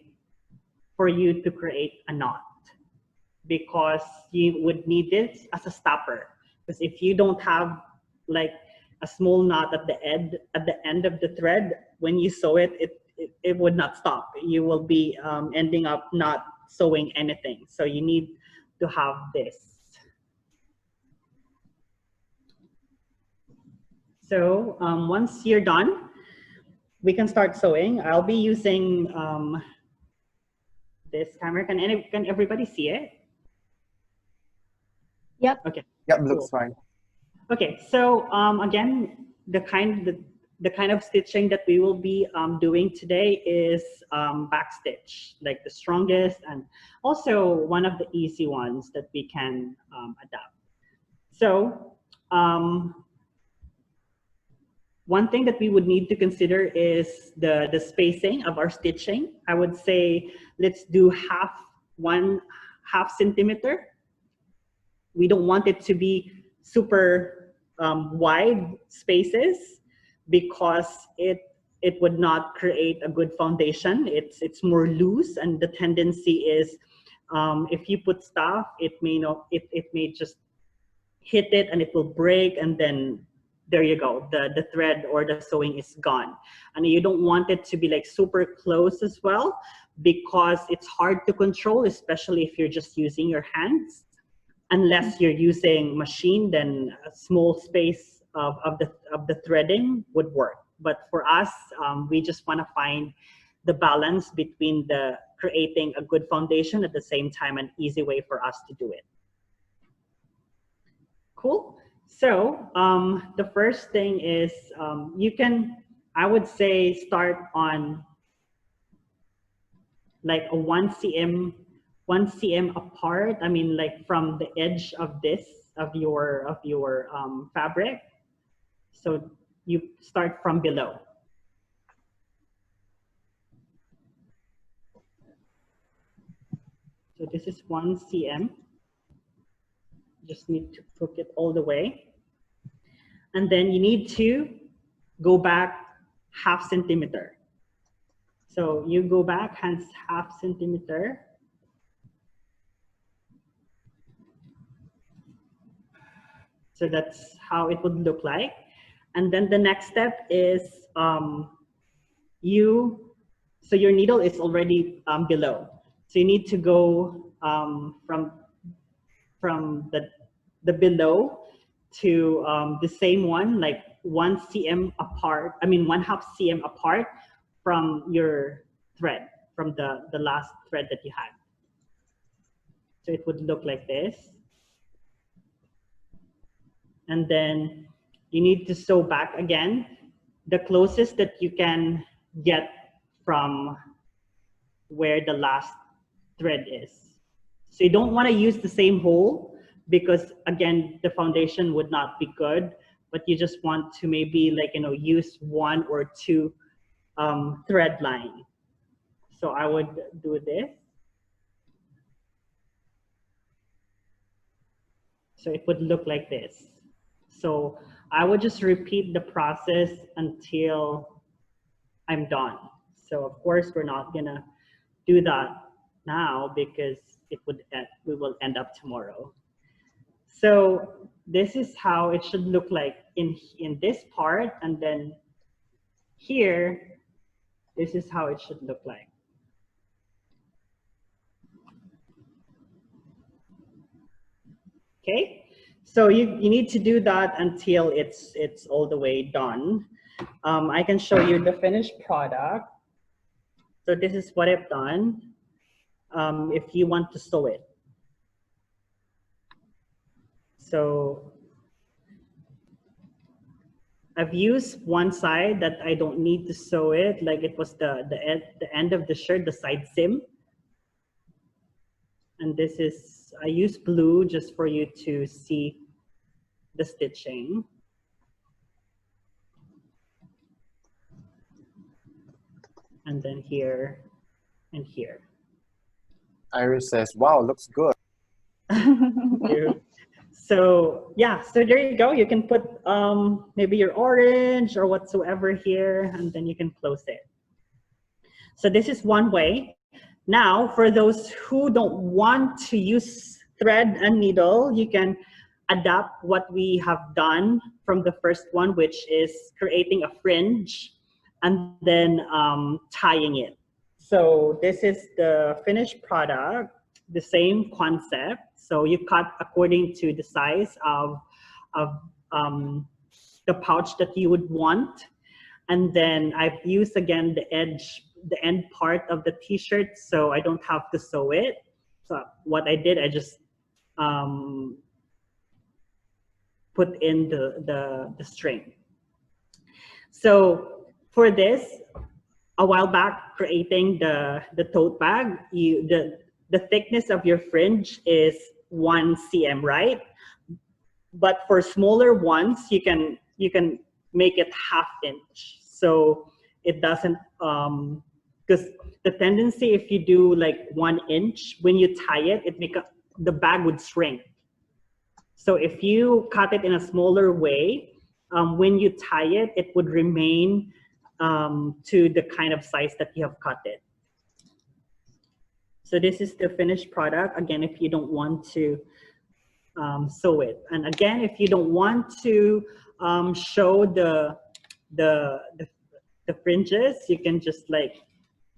for you to create a knot, because you would need this as a stopper. Because if you don't have like a small knot at the end of the thread, when you sew it, it would not stop. You will be ending up not sewing anything. So you need to have this. So once you're done, we can start sewing. I'll be using this camera. Can everybody see it? Yep. Okay. Yep, looks fine. Okay, so again, the kind of stitching that we will be doing today is backstitch, like the strongest and also one of the easy ones that we can adapt. So one thing that we would need to consider is the spacing of our stitching. I would say let's do half centimeter. We don't want it to be super wide spaces because it would not create a good foundation. It's more loose, and the tendency is if you put stuff, it may just hit it and it will break, and then there you go, the thread or the sewing is gone. And you don't want it to be like super close as well, because it's hard to control, especially if you're just using your hands. Unless you're using machine, then a small space of the threading would work. But for us, we just want to find the balance between the creating a good foundation at the same time, an easy way for us to do it. Cool. So the first thing is you can, I would say, start on like a 1 cm apart. I mean, like from the edge of your fabric. So you start from below. So this is 1 cm. Just need to hook it all the way. And then you need to go back 0.5 centimeter. So you go back 0.5 centimeter. So that's how it would look like. And then the next step is so your needle is already below. So you need to go from the below to the same one, like 1 cm apart, I mean 1/2 cm apart from your thread, from the last thread that you had. So it would look like this. And then you need to sew back again, the closest that you can get from where the last thread is. So you don't want to use the same hole, because again, the foundation would not be good, but you just want to maybe like, use 1 or 2 thread line. So I would do this. So it would look like this. So I would just repeat the process until I'm done. So of course, we're not gonna do that now because we will end up tomorrow. So this is how it should look like in this part, and then here, this is how it should look like. Okay, so you need to do that until it's all the way done. I can show you the finished product. So this is what I've done. If you want to sew it. So I've used one side that I don't need to sew it, like it was the end of the shirt, the side seam. And this is, I use blue just for you to see the stitching. And then here and here. Iris says, wow, looks good. Thank you. So yeah, so there you go. You can put maybe your orange or whatsoever here, and then you can close it. So this is one way. Now, for those who don't want to use thread and needle, you can adapt what we have done from the first one, which is creating a fringe and then tying it. So this is the finished product, the same concept. So you cut according to the size of the pouch that you would want. And then I've used again the end part of the t-shirt, so I don't have to sew it. So what I did, I just put in the string. So for this, a while back, creating the tote bag, the thickness of your fringe is 1 cm, right? But for smaller ones, you can make it 1/2 inch. So it doesn't, because the tendency if you do like 1 inch, when you tie it, the bag would shrink. So if you cut it in a smaller way, when you tie it, it would remain to the kind of size that you have cut it. So this is the finished product. Again, if you don't want to sew it. And again, if you don't want to show the fringes, you can just like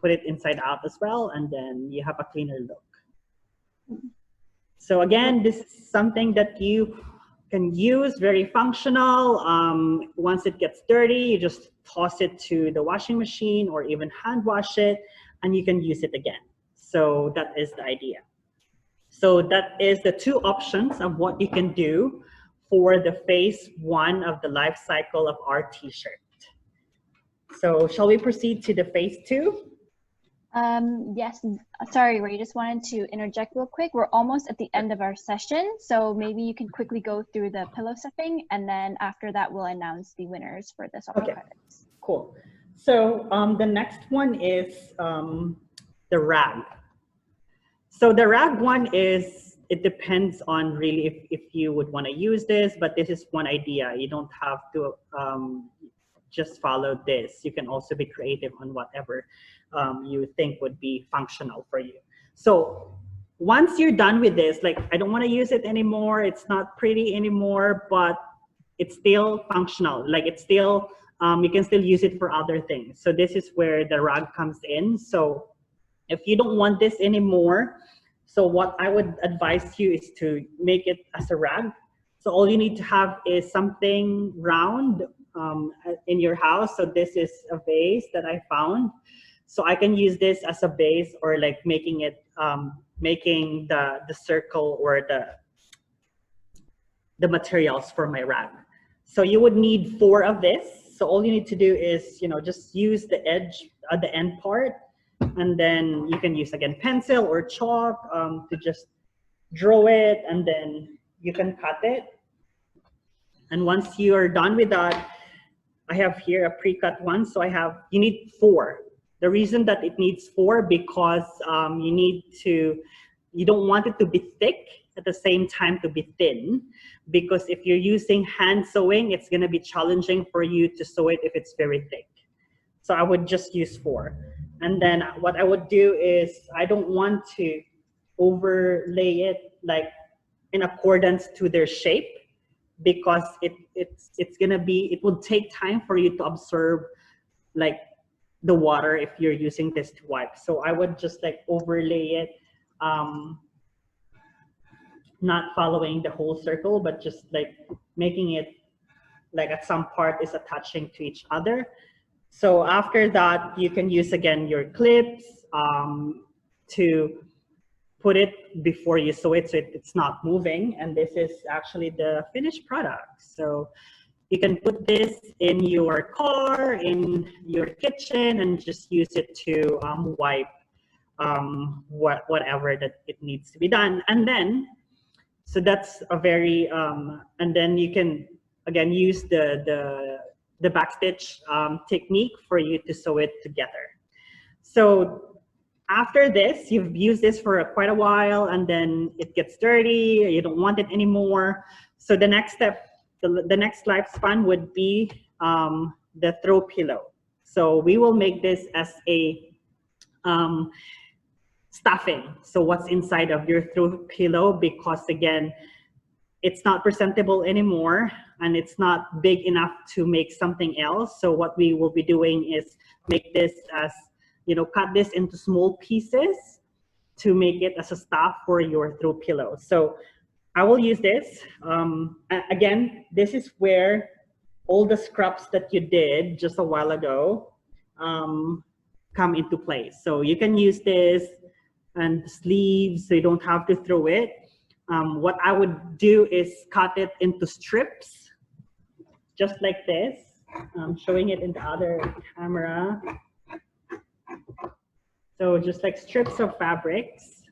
put it inside out as well, and then you have a cleaner look. So again, this is something that you can use, very functional. Once it gets dirty, you just toss it to the washing machine or even hand wash it, and you can use it again. So that is the idea. So that is the two options of what you can do for the phase 1 of the life cycle of our t-shirt. So shall we proceed to the phase 2? Yes, sorry, Ray, just wanted to interject real quick. We're almost at the end of our session, so maybe you can quickly go through the pillow stuffing, and then after that, we'll announce the winners for the soccer credits. Cool. So the next one is the rag. So the rag one is, it depends on really if you would want to use this, but this is one idea. You don't have to just follow this. You can also be creative on whatever you think would be functional for you. So once you're done with this, like, I don't want to use it anymore, it's not pretty anymore, but it's still functional. Like, it's still, you can still use it for other things. So this is where the rag comes in. So if you don't want this anymore, so what I would advise you is to make it as a rag. So all you need to have is something round in your house. So this is a vase that I found. So I can use this as a base, or like making it, making the circle or the materials for my rag. So you would need 4 of this. So all you need to do is, you know, just use the edge, the end part, and then you can use again pencil or chalk to just draw it, and then you can cut it. And once you are done with that, I have here a pre-cut one. So you need 4. The reason that it needs 4, because you don't want it to be thick at the same time to be thin, because if you're using hand sewing, it's going to be challenging for you to sew it if it's very thick. So I would just use 4. And then what I would do is, I don't want to overlay it like in accordance to their shape, because it will take time for you to absorb like the water if you're using this to wipe. So I would just like overlay it, not following the whole circle, but just like making it like at some part is attaching to each other. So after that, you can use again your clips to put it before you sew it, so it's not moving. And this is actually the finished product. So you can put this in your car, in your kitchen, and just use it to wipe whatever that it needs to be done. And then, so that's a very, and then you can again use the backstitch technique for you to sew it together. So after this, you've used this for quite a while, and then it gets dirty, you don't want it anymore. So the next step, the next lifespan would be the throw pillow. So we will make this as a stuffing. So what's inside of your throw pillow, because again, it's not presentable anymore, and it's not big enough to make something else. So what we will be doing is make this as, you know, cut this into small pieces to make it as a stuff for your throw pillow. So I will use this. Again, this is where all the scraps that you did just a while ago come into place. So you can use this and sleeves, so you don't have to throw it. What I would do is cut it into strips, just like this. I'm showing it in the other camera. So just like strips of fabrics.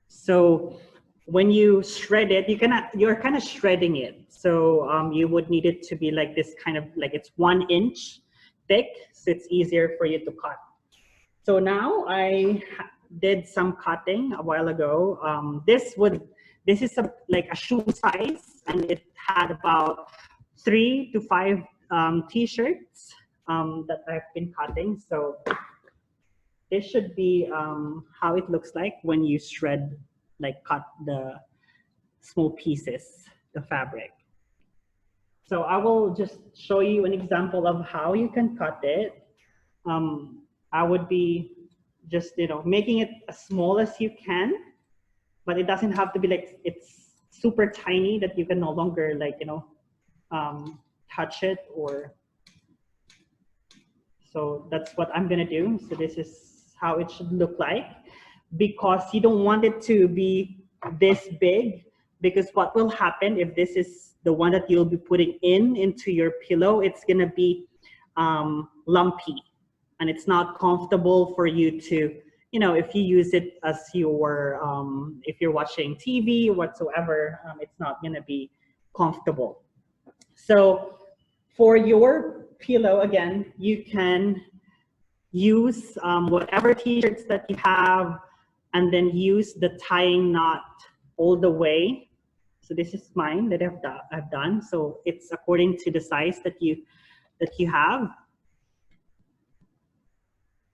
So when you shred it, you're kind of shredding it. So you would need it to be like this kind of, like it's 1 inch thick, so it's easier for you to cut. So now I did some cutting a while ago. This this is like a shoe size, and it had about 3 to 5 t-shirts that I've been cutting. So this should be how it looks like when you shred, like cut the small pieces, the fabric. So I will just show you an example of how you can cut it. I would be just, making it as small as you can, but it doesn't have to be like, it's super tiny that you can no longer like, touch it or. So that's what I'm gonna do. So this is how it should look like, because you don't want it to be this big, because what will happen if this is the one that you'll be putting into your pillow, it's gonna be lumpy, and it's not comfortable for you to, if you use it as your, if you're watching TV or whatsoever, it's not gonna be comfortable. So for your pillow, again, you can use whatever t-shirts that you have, and then use the tying knot all the way. So this is mine that I've done. So it's according to the size that you have.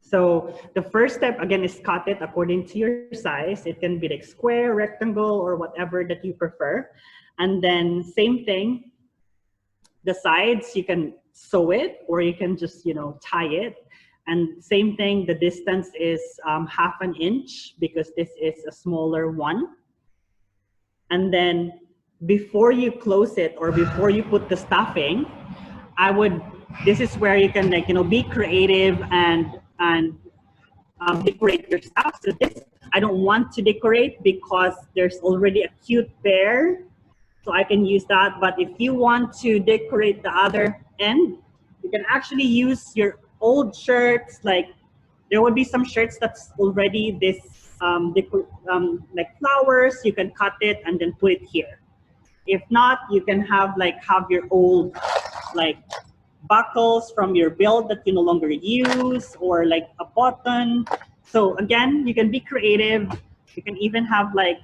So the first step, again, is cut it according to your size. It can be like square, rectangle, or whatever that you prefer. And then same thing, the sides, you can sew it, or you can just, tie it. And same thing, the distance is 1/2 inch, because this is a smaller one. And then before you close it, or before you put the stuffing, this is where you can, like, be creative and decorate your stuff. So this, I don't want to decorate because there's already a cute bear, so I can use that. But if you want to decorate the other end, you can actually use your old shirts. Like, there would be some shirts that's already this like flowers. You can cut it and then put it here. If not, you can have your old like buckles from your belt that you no longer use, or like a button. So again, you can be creative. You can even have like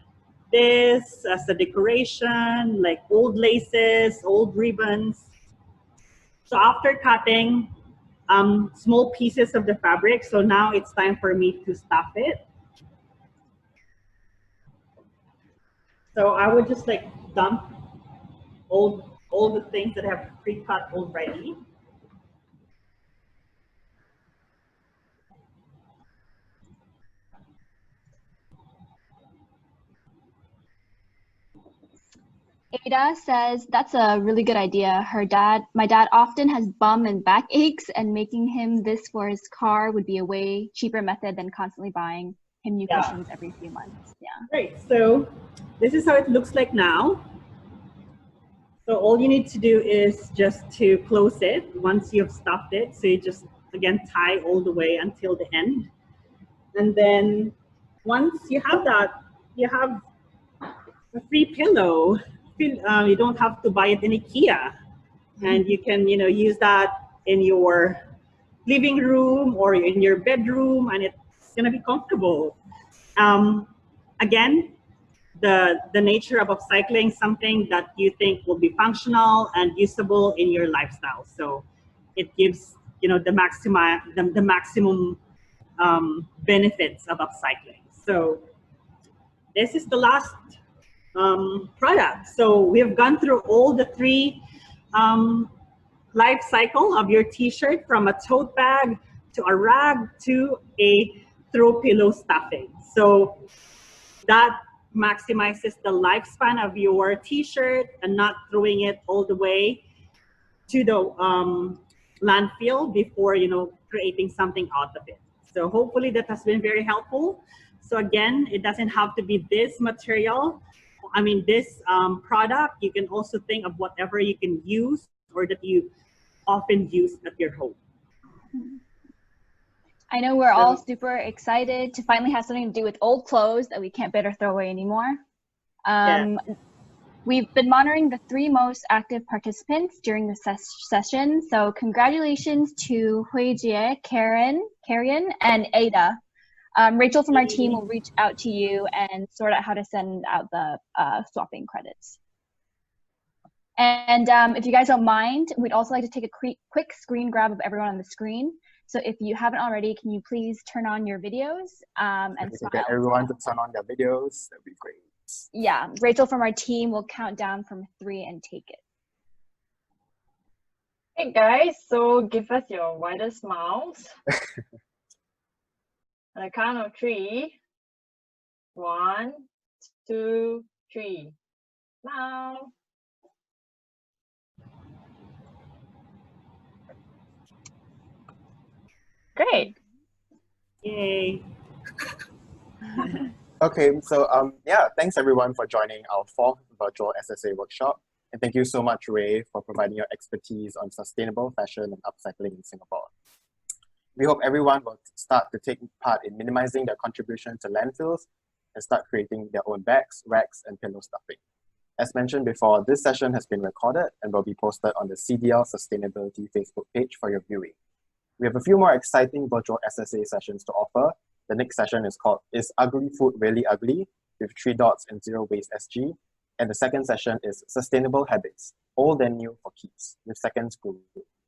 this as a decoration, like old laces, old ribbons. So after cutting small pieces of the fabric, so now it's time for me to stuff it. So I would just like dump all the things that I have pre-cut already. Ada says that's a really good idea. My dad often has bum and back aches, and making him this for his car would be a way cheaper method than constantly buying him new cushions every few months. Yeah. Great. So this is how it looks like now. So all you need to do is just to close it once you've stuffed it. So you just, again, tie all the way until the end. And then once you have that, you have a free pillow. You don't have to buy it in IKEA. And you can, use that in your living room or in your bedroom, and it's gonna be comfortable. Again, the nature of upcycling, something that you think will be functional and usable in your lifestyle. So it gives, the maximum benefits of upcycling. So this is the last product. So we have gone through all the 3 life cycle of your t-shirt, from a tote bag to a rag to a throw pillow stuffing. So that maximizes the lifespan of your t-shirt and not throwing it all the way to the landfill before, creating something out of it. So hopefully that has been very helpful. So again, it doesn't have to be this material. I mean, this product, you can also think of whatever you can use or that you often use at your home. I know we're all super excited to finally have something to do with old clothes that we can't better throw away anymore. We've been monitoring the 3 most active participants during the session. So congratulations to Huijie, Karen, and Ada. Rachel from our team will reach out to you and sort out how to send out the swapping credits. And if you guys don't mind, we'd also like to take a quick screen grab of everyone on the screen. So if you haven't already, can you please turn on your videos and smile? Get everyone to turn on their videos, that'd be great. Yeah, Rachel from our team will count down from 3 and take it. Hey guys, so give us your widest smiles. On the count of 3. 1, 2, 3. Smile. Great. Yay. Okay, so yeah, thanks everyone for joining our 4th virtual SSA workshop. And thank you so much, Raye, for providing your expertise on sustainable fashion and upcycling in Singapore. We hope everyone will start to take part in minimizing their contribution to landfills and start creating their own bags, racks, and pillow stuffing. As mentioned before, this session has been recorded and will be posted on the CDL Sustainability Facebook page for your viewing. We have a few more exciting virtual SSA sessions to offer. The next session is called Is Ugly Food Really Ugly? With 3 Dots and Zero Waste SG. And the second session is Sustainable Habits, Old and New for Kids, with Second School.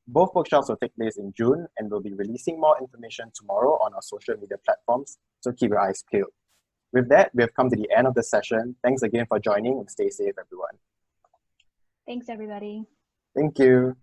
Both workshops will take place in June and we'll be releasing more information tomorrow on our social media platforms, so keep your eyes peeled. With that, we have come to the end of the session. Thanks again for joining and stay safe, everyone. Thanks, everybody. Thank you.